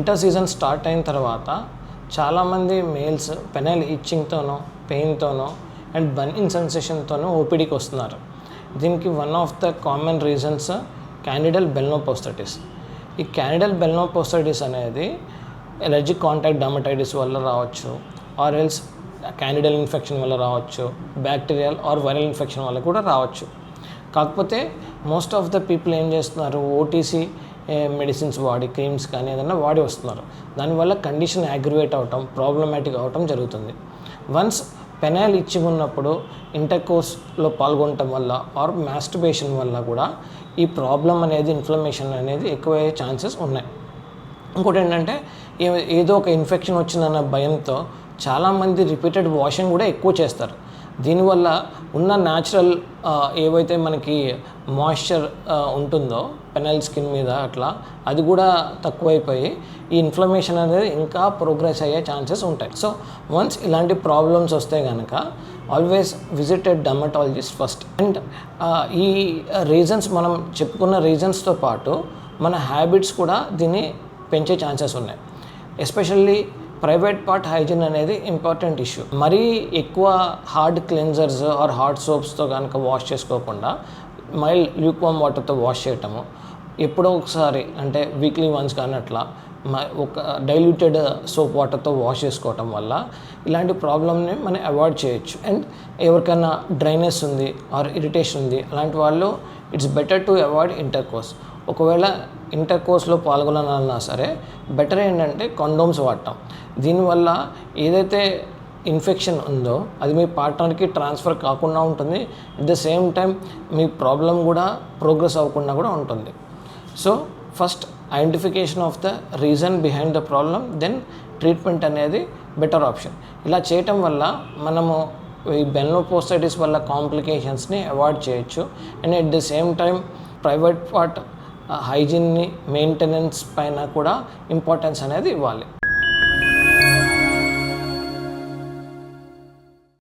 Winter season start అయిన తర్వాత చాలామంది మేల్స్ పెనైల్ ఇచ్చింగ్తోనో పెయిన్తోనో అండ్ బర్నింగ్ సెన్సేషన్తోనో ఓపీడీకి వస్తున్నారు. దీనికి one of the common reasons candidal balanoposthitis. ఈ క్యాండిడల్ బెల్నోపోస్టైటిస్ అనేది ఎలర్జిక్ కాంటాక్ట్ డర్మటైటిస్ వల్ల రావచ్చు, ఆర్ ఎల్స్ క్యాండిడల్ ఇన్ఫెక్షన్ వల్ల రావచ్చు, బ్యాక్టీరియల్ ఆర్ వైరల్ ఇన్ఫెక్షన్ వల్ల కూడా రావచ్చు. కాకపోతే మోస్ట్ ఆఫ్ ద పీపుల్ ఏం చేస్తున్నారు, ఓటీసీ మెడిసిన్స్ వాడి, క్రీమ్స్ కానీ ఏదైనా వాడి వస్తున్నారు. దానివల్ల కండిషన్ అగ్రివేట్ అవటం, ప్రాబ్లమాటిక్ అవటం జరుగుతుంది. వన్స్ పెనైల్ ఇచ్చింగ్ ఉన్నప్పుడు ఇంటర్కోర్స్లో పాల్గొనటం వల్ల ఆర్ మాస్టర్బేషన్ వల్ల కూడా ఈ ప్రాబ్లం అనేది, ఇన్ఫ్లమేషన్ అనేది ఎక్కువయ్యే ఛాన్సెస్ ఉన్నాయి. ఇంకోటి ఏంటంటే ఏదో ఒక ఇన్ఫెక్షన్ వచ్చిందన్న భయంతో చాలామంది రిపీటెడ్ వాషింగ్ కూడా ఎక్కువ చేస్తారు. దీనివల్ల ఉన్న న్యాచురల్ ఏవైతే మనకి మాయిశ్చర్ ఉంటుందో పెనైల్ స్కిన్ మీద అట్లా అది కూడా తక్కువైపోయి ఈ ఇన్ఫ్లమేషన్ అనేది ఇంకా ప్రోగ్రెస్ అయ్యే ఛాన్సెస్ ఉంటాయి. సో వన్స్ ఇలాంటి ప్రాబ్లమ్స్ వస్తే కనుక always visit a dermatologist first. And ఈ రీజన్స్, మనం చెప్పుకున్న రీజన్స్తో పాటు మన హ్యాబిట్స్ కూడా దీన్ని పెంచే ఛాన్సెస్ ఉన్నాయి. ఎస్పెషల్లీ ప్రైవేట్ పార్ట్ హైజీన్ అనేది ఇంపార్టెంట్ ఇష్యూ. మరీ ఎక్కువ హార్డ్ క్లెన్జర్స్ ఆర్ హార్డ్ సోప్స్తో కనుక వాష్ చేసుకోకుండా మైల్డ్ ల్యూక్వామ్ వాటర్తో వాష్ చేయటము, ఎప్పుడో ఒకసారి అంటే వీక్లీ వన్స్ కానీ అట్లా ఒక డైల్యూటెడ్ సోప్ వాటర్తో వాష్ చేసుకోవటం వల్ల ఇలాంటి ప్రాబ్లమ్ని మనం అవాయిడ్ చేయొచ్చు. అండ్ ఎవరికైనా డ్రైనెస్ ఉంది ఆర్ ఇరిటేషన్ ఉంది అలాంటి వాళ్ళు it's better to avoid intercourse. ఒకవేళ ఇంటర్కోర్స్లో పాల్గొనాలన్నా సరే బెటర్ ఏంటంటే కండోమ్స్ వాడటం. దీనివల్ల ఏదైతే ఇన్ఫెక్షన్ ఉందో అది మీ పార్ట్నర్కి ట్రాన్స్ఫర్ కాకుండా ఉంటుంది. అట్ ద సేమ్ టైం మీ ప్రాబ్లం కూడా ప్రోగ్రెస్ అవ్వకుండా కూడా ఉంటుంది. So first identification of the reason behind the problem, then treatment అనేది బెటర్ ఆప్షన్. ఇలా చేయటం వల్ల మనము ఈ బెల్నోపోస్టైటిస్ వల్ల కాంప్లికేషన్స్ని అవాయిడ్ చేయొచ్చు. And at the same time private part హైజీన్ని మెయింటెనెన్స్ పైన కూడా ఇంపార్టెన్స్ అనేది ఇవ్వాలి.